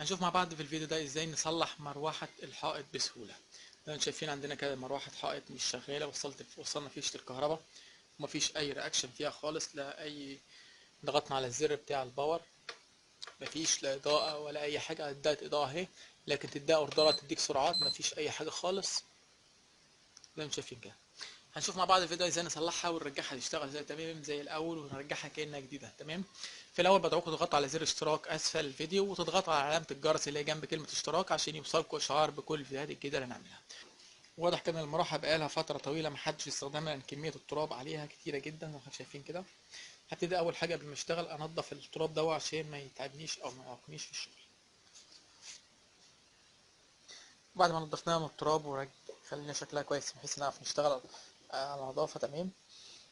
هنشوف مع بعض في الفيديو ده ازاي نصلح مروحة الحائط بسهولة. زي ما انتم شايفين عندنا كده مروحة حائط مش شغالة، وصلنا فيشة الكهرباء ومفيش اي رياكشن فيها خالص، لا اي ضغطنا على الزر بتاع الباور، مفيش لا اضاءة ولا اي حاجة. ادت اضاءة اهي، لكن تديها اوردرات تديك سرعات، مفيش اي حاجة خالص زي ما انتم شايفين كده. هنشوف مع بعض الفيديو ازاي نصلحها ونرجعها تشتغل زي تمام زي الاول، ونرجعها كانها جديده تمام. في الاول بدعوكم تضغطوا على زر اشتراك اسفل الفيديو، وتضغطوا على علامه الجرس اللي هي جنب كلمه اشتراك عشان يوصلكم اشعار بكل الفيديوهات الجديده اللي هنعملها. واضح كده ان المروحه بقالها فتره طويله محدش استخدمها، لان كميه التراب عليها كتيره جدا زي ما احنا شايفين كده. هبتدي اول حاجه قبل ما اشتغل انضف التراب ده عشان ما يتعبنيش او ما يعوقنيش في الشغل. بعد ما نضفناها من التراب خلينا شكلها كويس بحيث نعرف نشتغل على نظافه تمام.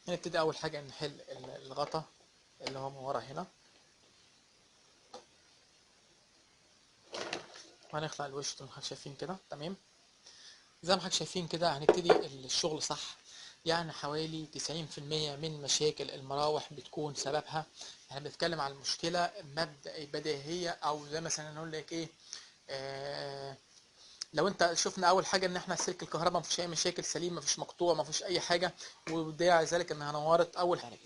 هنبتدي اول حاجه نحل الغطا اللي هو من ورا هنا، وهنخلع الوش زي ما احنا شايفين كده تمام. زي ما احنا شايفين كده هنبتدي الشغل صح. يعني حوالي 90% من مشاكل المراوح بتكون سببها، يعني بنتكلم عن المشكلة بديهية، او زي مثلا نقول لك ايه، آه لو انت شفنا اول حاجة ان احنا سلك الكهرباء مفيش اي مشاكل، سليم مفيش مقطوع مفيش اي حاجة، ودليل على ذلك انها نورت اول حاجة.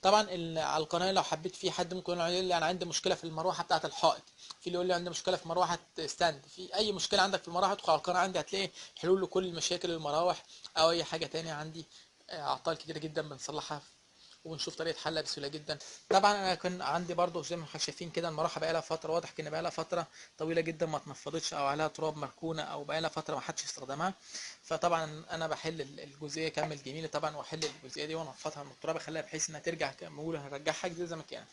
طبعا على القناه لو حبيت في حد ممكن يقول لي انا عندي مشكله في المروحه بتاعه الحائط، في اللي يقول لي عندي مشكله في مروحه ستاند، في اي مشكله عندك في المروحه ادخل على القناه عندي هتلاقي حلول لكل مشاكل المراوح او اي حاجه تانية. عندي اعطال كتير جدا بنصلحها ونشوف طريقه حلها بسهوله جدا. طبعا انا كان عندي برضو زي ما احنا شايفين كده المروحه بقى لها فتره، واضح ان بقى لها فتره طويله جدا ما اتنفضتش او عليها تراب مركونه او بقى لها فتره ما حدش استخدمها. فطبعا انا بحل الجزئيه كامل جميله طبعا، واحل الجزئيه دي وانفضها من التراب اخليها بحيث انها ترجع كمقوله، هرجعها جديده زي ما كانت.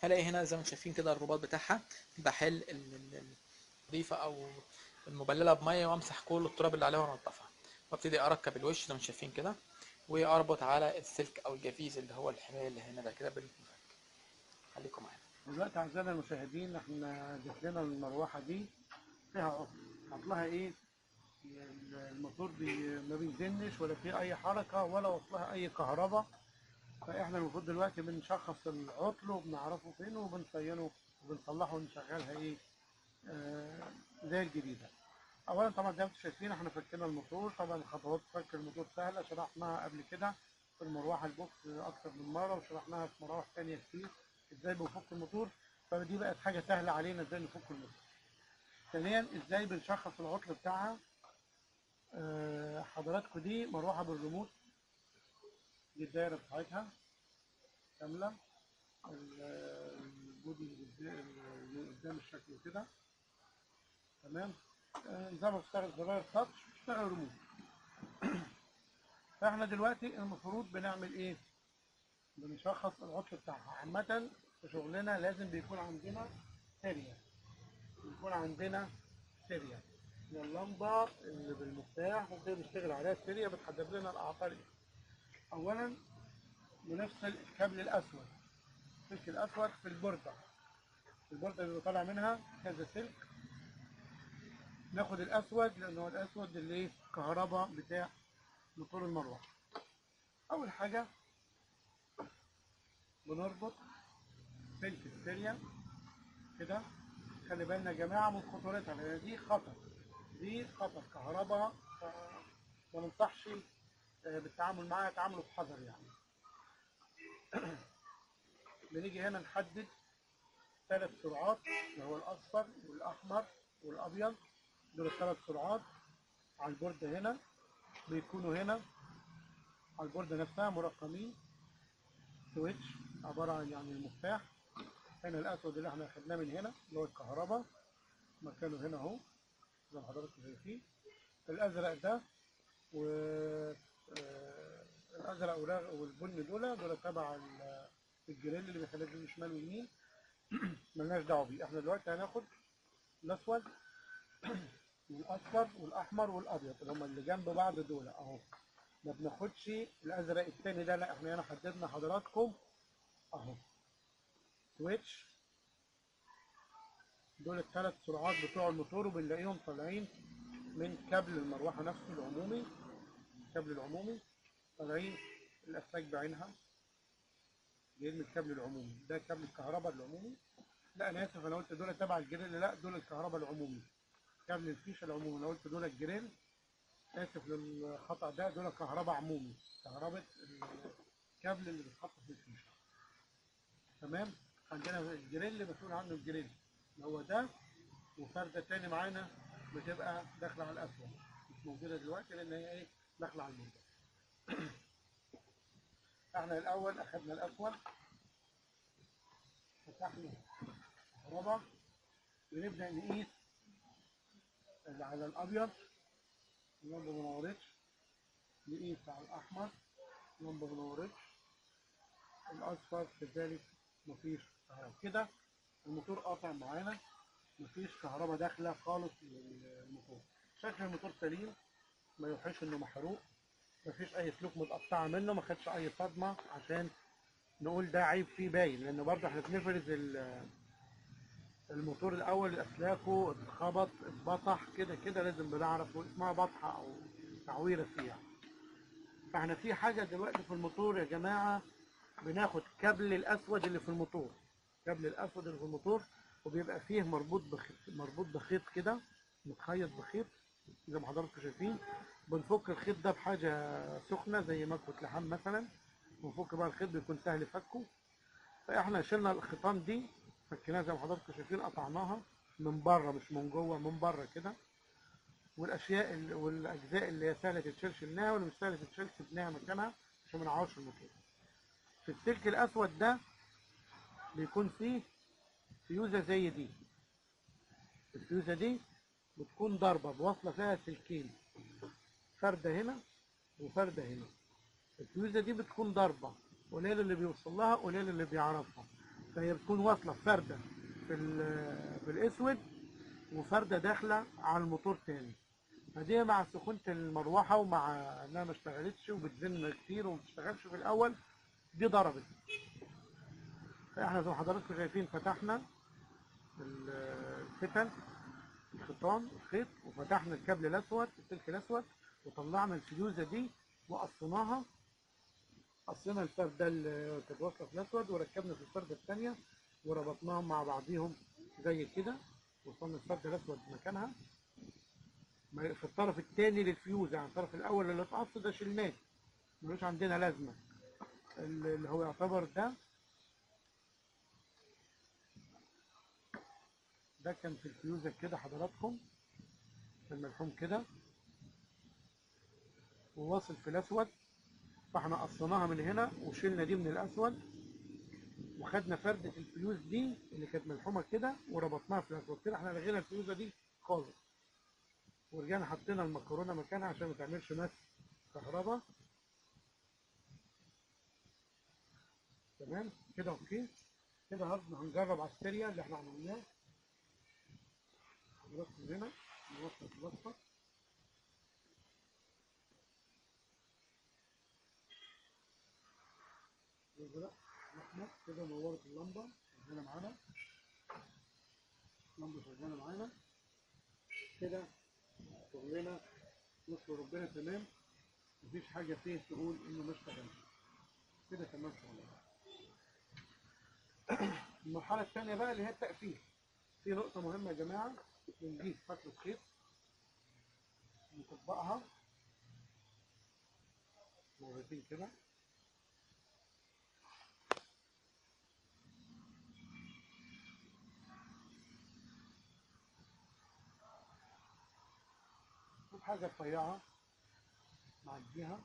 هلاقي هنا زي ما شايفين كده الرباط بتاعها، بحل النظيفه او المبلله بميه وامسح كل التراب اللي عليها وانضفها، وابتدي اركب الوش زي ما شايفين كده، واربط على السلك او الجفيز اللي هو الحمايه اللي هنا ده كده بالمفك. خليكم معانا. دلوقتي أعزائنا المشاهدين، احنا جات لنا المروحة دي فيها عطل. عطلها ايه؟ الموتور ما بيزنش ولا فيه أي حركة ولا وصلها أي كهرباء. فاحنا المفروض دلوقتي بنشخص العطل وبنعرفه فين وبنصينه وبنصلحه ونشغلها ايه، زي الجديدة. أولا طبعا زي ما انتم شايفين احنا فكينا الموتور. طبعا خطوات فك الموتور سهلة، شرحناها قبل كده في المروحة البوكس أكتر من مرة، وشرحناها في مراوح تانية كتير ازاي بنفك الموتور. فدي بقت حاجة سهلة علينا ازاي نفك الموتور. ثانيا ازاي بنشخص العطل بتاعها. حضراتكم دي مروحة بالريموت، دي الدايرة بتاعتها كاملة، البودي اللي قدام الشكل كده تمام. زي ما بتشتغل زراير تاتش بتشتغل ريموت. فاحنا دلوقتي المفروض بنعمل ايه؟ بنشخص العطل بتاعها. عامة في شغلنا لازم بيكون عندنا سيريال، بيكون عندنا سيريال اللمبة اللي بالمفتاح وكده بنشتغل عليها. السيريال بتحدد لنا الأعطال ايه. أولا بنفصل الكابل الأسود، السلك الأسود في البوردة، البوردة اللي طالع منها كذا سلك. ناخد الأسود لأن هو الأسود اللي ايه كهرباء بتاع موتور المروحة. أول حاجة بنربط سلك السيريال كده. خلي بالنا يا جماعة من خطورتها لأن دي خطر، دي خطر كهرباء. ما ننصحش بالتعامل معاها، تعاملوا بحذر يعني. بنيجي هنا نحدد 3 سرعات اللي هو الأصفر والأحمر والأبيض. دول ال3 سرعات على البوردة هنا، بيكونوا هنا على البوردة نفسها مرقمين. سويتش عبارة عن يعني المفتاح. هنا الأسود اللي احنا أخدناه من هنا اللي هو الكهرباء، مكانه هنا أهو زي ما حضراتكم شايفين. الأزرق ده و الأزرق والبني دول تبع الجريل اللي بيخليك يمين شمال ويمين. ملناش دعوة بيه. احنا دلوقتي هناخد الأسود والأصفر والأحمر والأبيض اللي هم اللي جنب بعض دول أهو. ما بناخدش الأزرق التاني ده، لا احنا هنا حددنا حضراتكم أهو سويتش. دول ال3 سرعات بتوع الموتور، وبنلاقيهم طالعين من كابل المروحة نفسه العمومي. الكابل العمومي طالعين الأسلاك بعينها جايين من الكابل العمومي، ده كابل الكهرباء العمومي. لا انا اسف، انا قلت دول تبع الجريل، لا دول الكهرباء العمومي، كابل الفيشه العمومي. انا قلت دول الجريل، اسف للخطا ده، دول كهرباء عمومي، كهرباء الكابل اللي بيتحط في الفيشه. تمام. عندنا الجريل مسؤول عنه الجريل اللي هو ده، وفرده تاني معانا بتبقى داخله على الاسود، مش موجوده دلوقتي لان هي ايه، داخله على المنطقه. احنا الاول اخذنا الاسود، فتحنا الكهرباء، ونبدا نقيس اللي على الابيض، اللمبه ما نورتش، نقيس على الاحمر، اللمبه ما نورتش، الاصفر كذلك مفيش كهرباء. كده الموتور قاطع معانا، مفيش كهرباء داخله خالص للموتور. شكل الموتور سليم، ما يوحيش انه محروق، مفيش اي سلوك متقطعه منه، ما خدش اي صدمه عشان نقول ده عيب فيه باين، لان برضه احنا بنفرز الموتور الاول اسلاكه اتخبط اتبطح كده كده، لازم بنعرف اسمها بطحه او تعويره فيها. فاحنا في حاجه دلوقتي في الموتور يا جماعه، بناخد كابل الاسود اللي في الموتور، كابل الاسود اللي في الموتور، وبيبقى فيه مربوط بخيط كده، متخيط بخيط زي ما حضراتكم شايفين. بنفك الخيط ده بحاجه سخنه زي مكوة لحام مثلا، ونفك بقى الخيط، بيكون سهل فكه. فاحنا شلنا الخيطان دي، فكيناها زي ما حضراتكم شايفين، قطعناها من بره مش من جوه، من بره كده. والاشياء والاجزاء اللي هي سهله تتشال شلناها، واللي مش سهله تتشال سيبناها مكانها عشان ما نعورش الموتور. في السلك الاسود ده بيكون فيه فيوزه زي دي، الفيوزه دي بتكون ضربه بوصله فيها سلكين، فرده هنا وفرده هنا. الفيوزه دي بتكون ضربه، قليل اللي بيوصل لها قليل اللي بيعرفها، فهي بتكون واصله فرده في الاسود، وفرده داخله على الموتور تاني. فدي مع سخونه المروحه ومع انها ما اشتغلتش وبتزن كتير وما بتشتغلش في الاول، دي ضربت. فاحنا زي ما حضراتكم شايفين فتحنا الفتل، الخيطان الخيط، وفتحنا الكابل الاسود السلك الاسود، وطلعنا الفيوزه دي وقصيناها، قصينا الفرده اللي كانت واصله في الاسود وركبنا في الفرده الثانيه وربطناهم مع بعضيهم زي كده، وصلنا الفرده الاسود مكانها. في الطرف الثاني للفيوز، يعني الطرف الاول اللي اتقص ده شلناه، ملوش عندنا لازمه، اللي هو يعتبر ده كان في الفيوزه كده حضراتكم، في الملحوم كده وواصل في الاسود. فاحنا قصيناها من هنا وشلنا دي من الاسود، وخدنا فردة الفيوز دي اللي كانت ملحومه كده وربطناها في الاسود كده. احنا لغينا الفيوزه دي خالص، ورجعنا حطينا المكرونه مكانها عشان ما تعملش مس كهرباء. تمام كده اوكي. كده هنجرب على السريع اللي احنا عملناه. نركز هنا، نوصل الازرق الاحمر كده، نورت اللمبه شغاله معانا، اللمبه شغاله معانا كده، شغلنا نشكر ربنا تمام، مفيش حاجه فيه تقول انه ما اشتغلش، كده تمام شغلنا. المرحله الثانيه بقى اللي هي التقفيل. في نقطه مهمه يا جماعه، بنجيب فتله خيط نطبقها مرتين كده، وبحاجه رفيعه نعديها،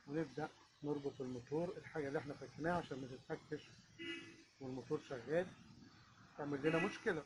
ونبدا نربط الموتور، الحاجه اللي احنا فكناها عشان ما تتفكش والموتور شغال تعمل لنا مشكله.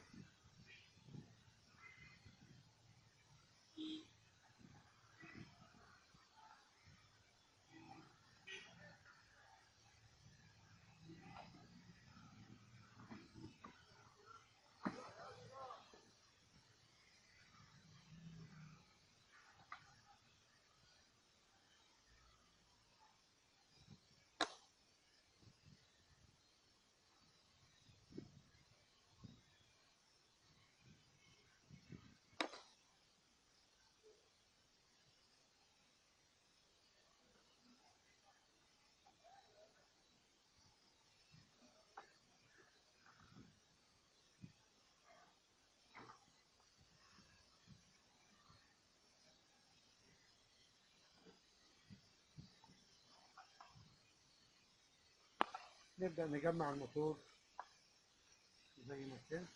نبدأ نجمع الموتور زي ما كان.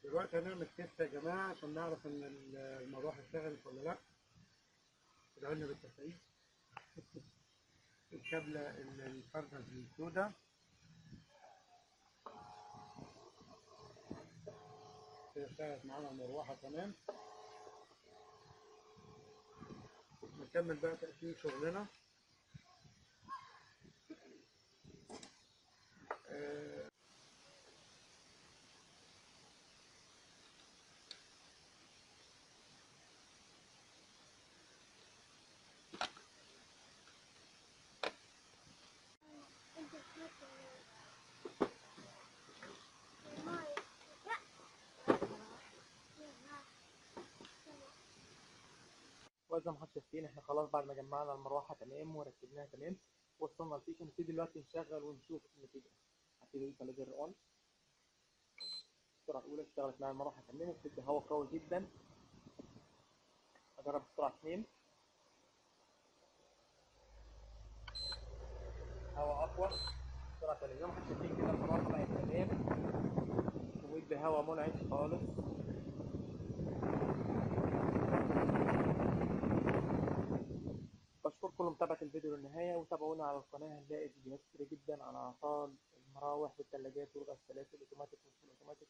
دلوقتي هنعمل تيست يا جماعة عشان نعرف إن المروحة اشتغلت ولا لأ. ادعوا لنا بالتسعيد. الكابلة الفارغة السوداء كده اشتغلت معانا المروحة تمام. نكمل بقى تقسيم شغلنا. وزي ما حضرتك شايفين احنا خلاص بعد ما جمعنا المروحه تمام وركبناها تمام وصلنا الفيشه، نبتدي دلوقتي نشغل ونشوف النتيجه. هبتدي ادوس على زر اون. السرعه الاولى اشتغلت معايا المروحه تمام وبتدي هواء قوي جدا. اجرب السرعه 2، هواء اقوى. السرعه 3 زي ما حضرتك شايفين كده المروحه بقت تمام وبيدي هواء منعش خالص. بشكركم لمتابعة الفيديو للنهاية، وتابعونا على القناة. هنلاقي فيديوهات كتير جدا عن أعطال المراوح والثلاجات والغسالات والأوتوماتيك والأوتوماتيك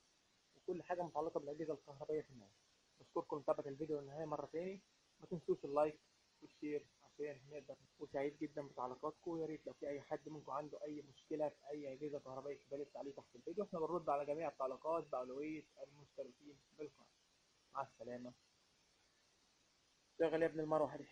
وكل حاجة متعلقة بالأجهزة الكهربائية في النهاية. بشكركم لمتابعة الفيديو للنهاية مرة تاني. ما تنسوش اللايك والشير عشان نقدر، وسعيد جدا بتعليقاتكم. ويا ريت لو في أي حد منكم عنده أي مشكلة في أي أجهزة كهربائية يكتب عليه تحت الفيديو، احنا بنرد على جميع التعليقات بأولوية المشتركين بالقناة. مع السلامة. شغل يا ابن المروحة دي.